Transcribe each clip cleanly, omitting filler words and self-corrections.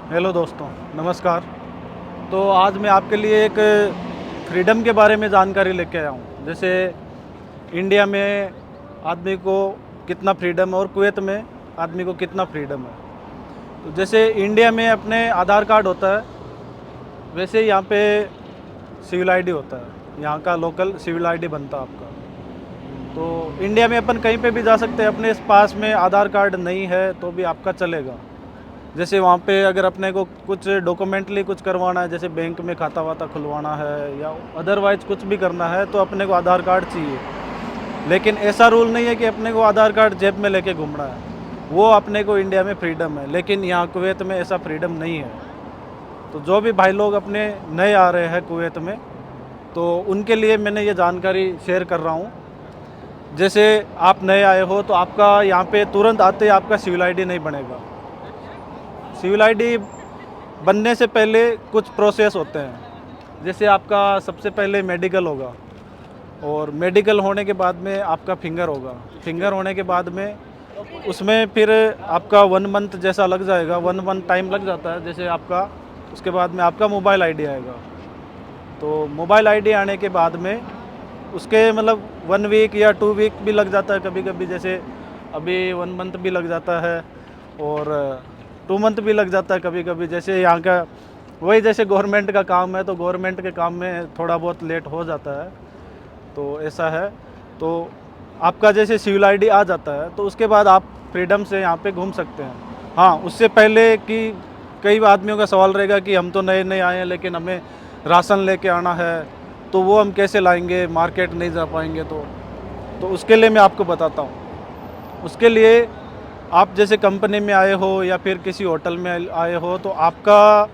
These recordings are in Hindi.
हेलो दोस्तों, नमस्कार। तो आज मैं आपके लिए एक फ्रीडम के बारे में जानकारी लेके आया हूँ। जैसे इंडिया में आदमी को कितना फ्रीडम है और कुवैत में आदमी को कितना फ्रीडम है। तो जैसे इंडिया में अपने आधार कार्ड होता है, वैसे यहाँ पे सिविल आईडी होता है। यहाँ का लोकल सिविल आईडी बनता है आपका। तो इंडिया में अपन कहीं पे भी जा सकते हैं, अपने इस पास में आधार कार्ड नहीं है तो भी आपका चलेगा। जैसे वहाँ पे अगर अपने को कुछ डॉक्यूमेंटली कुछ करवाना है, जैसे बैंक में खाता वाता खुलवाना है या अदरवाइज कुछ भी करना है, तो अपने को आधार कार्ड चाहिए। लेकिन ऐसा रूल नहीं है कि अपने को आधार कार्ड जेब में लेके घूमना है। वो अपने को इंडिया में फ्रीडम है, लेकिन यहाँ कुवैत में ऐसा फ्रीडम नहीं है। तो जो भी भाई लोग अपने नए आ रहे हैं कुवैत में, तो उनके लिए मैंने ये जानकारी शेयर कर रहा हूँ। जैसे आप नए आए हो तो आपका यहाँ पे तुरंत आते ही आपका सिविल आईडी नहीं बनेगा। सिविल आईडी बनने से पहले कुछ प्रोसेस होते हैं। जैसे आपका सबसे पहले मेडिकल होगा, और मेडिकल होने के बाद में आपका फिंगर होगा। फिंगर होने के बाद में उसमें फिर आपका 1 मंथ जैसा लग जाएगा, 1 मंथ टाइम लग जाता है। जैसे आपका उसके बाद में आपका मोबाइल आईडी आएगा। तो मोबाइल आईडी आने के बाद में उसके मतलब 1 वीक या 2 वीक भी लग जाता है कभी कभी। जैसे अभी 1 मंथ भी लग जाता है और 2 मंथ भी लग जाता है कभी कभी। जैसे यहाँ का वही जैसे गवर्नमेंट का काम है, तो गवर्नमेंट के काम में थोड़ा बहुत लेट हो जाता है, तो ऐसा है। तो आपका जैसे सिविल आईडी आ जाता है तो उसके बाद आप फ्रीडम से यहाँ पे घूम सकते हैं। हाँ, उससे पहले कि कई आदमियों का सवाल रहेगा कि हम तो नए नए आए हैं लेकिन हमें राशन लेके आना है, तो वो हम कैसे लाएंगे, मार्केट नहीं जा पाएंगे। तो उसके लिए मैं आपको बताता हूँ। उसके लिए आप जैसे कंपनी में आए हो या फिर किसी होटल में आए हो, तो आपका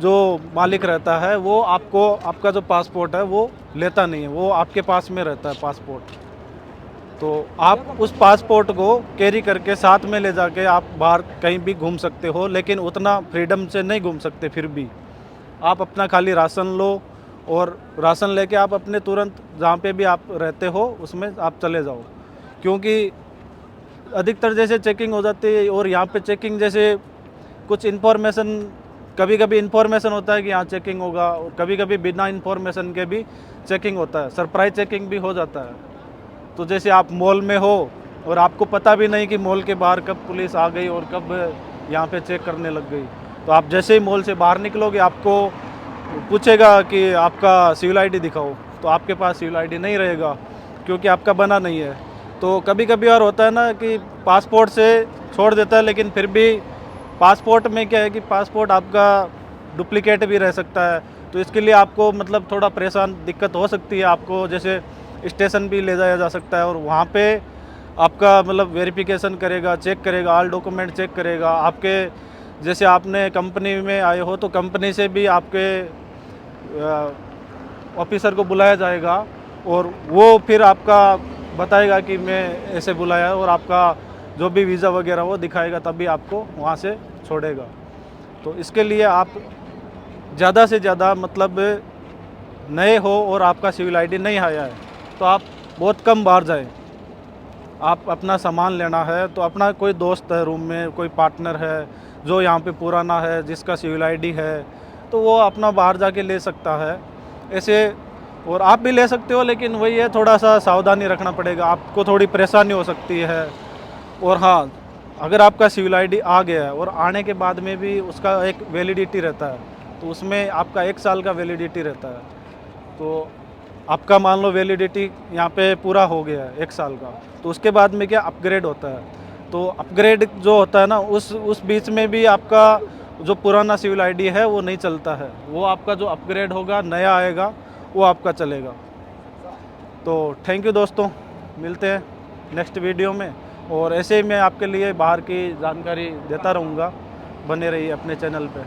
जो मालिक रहता है वो आपको आपका जो पासपोर्ट है वो लेता नहीं है, वो आपके पास में रहता है पासपोर्ट। तो आप उस पासपोर्ट को कैरी करके साथ में ले जाके आप बाहर कहीं भी घूम सकते हो, लेकिन उतना फ्रीडम से नहीं घूम सकते। फिर भी आप अपना खाली राशन लो, और राशन लेके आप अपने तुरंत जहाँ पे भी आप रहते हो उसमें आप चले जाओ। क्योंकि अधिकतर जैसे चेकिंग हो जाती है, और यहाँ पे चेकिंग जैसे कुछ इन्फॉर्मेशन, कभी कभी इन्फॉर्मेशन होता है कि यहाँ चेकिंग होगा, और कभी कभी बिना इन्फॉर्मेशन के भी चेकिंग होता है। सरप्राइज चेकिंग भी हो जाता है। तो जैसे आप मॉल में हो और आपको पता भी नहीं कि मॉल के बाहर कब पुलिस आ गई और कब यहाँ पे चेक करने लग गई, तो आप जैसे ही मॉल से बाहर निकलोगे आपको पूछेगा कि आपका सिविल आईडी दिखाओ, तो आपके पास सिविल आईडी नहीं रहेगा क्योंकि आपका बना नहीं है। तो कभी कभी और होता है ना कि पासपोर्ट से छोड़ देता है, लेकिन फिर भी पासपोर्ट में क्या है कि पासपोर्ट आपका डुप्लीकेट भी रह सकता है। तो इसके लिए आपको मतलब थोड़ा परेशान दिक्कत हो सकती है। आपको जैसे स्टेशन भी ले जाया जा सकता है, और वहाँ पे आपका मतलब वेरिफिकेशन करेगा, चेक करेगा, ऑल डॉक्यूमेंट चेक करेगा आपके। जैसे आपने कंपनी में आए हो तो कंपनी से भी आपके ऑफिसर को बुलाया जाएगा, और वो फिर आपका बताएगा कि मैं ऐसे बुलाया, और आपका जो भी वीज़ा वगैरह वो दिखाएगा, तभी आपको वहाँ से छोड़ेगा। तो इसके लिए आप ज़्यादा से ज़्यादा मतलब नए हो और आपका सिविल आईडी नहीं आया है, तो आप बहुत कम बाहर जाएं। आप अपना सामान लेना है तो अपना कोई दोस्त है रूम में, कोई पार्टनर है जो यहाँ पे पुराना है, जिसका सिविल आईडी है, तो वो अपना बाहर जाके ले सकता है ऐसे। और आप भी ले सकते हो, लेकिन वही है, थोड़ा सा सावधानी रखना पड़ेगा, आपको थोड़ी परेशानी हो सकती है। और हाँ, अगर आपका सिविल आईडी आ गया है और आने के बाद में भी उसका एक वैलिडिटी रहता है, तो उसमें आपका 1 साल का वैलिडिटी रहता है। तो आपका मान लो वैलिडिटी यहाँ पे पूरा हो गया है 1 साल का, तो उसके बाद में क्या अपग्रेड होता है। तो अपग्रेड जो होता है ना, उस बीच में भी आपका जो पुराना सिविल आईडी है वो नहीं चलता है। वो आपका जो अपग्रेड होगा, नया आएगा, वो आपका चलेगा। तो थैंक यू दोस्तों, मिलते हैं नेक्स्ट वीडियो में। और ऐसे ही मैं आपके लिए बाहर की जानकारी देता रहूँगा। बने रहिए अपने चैनल पे।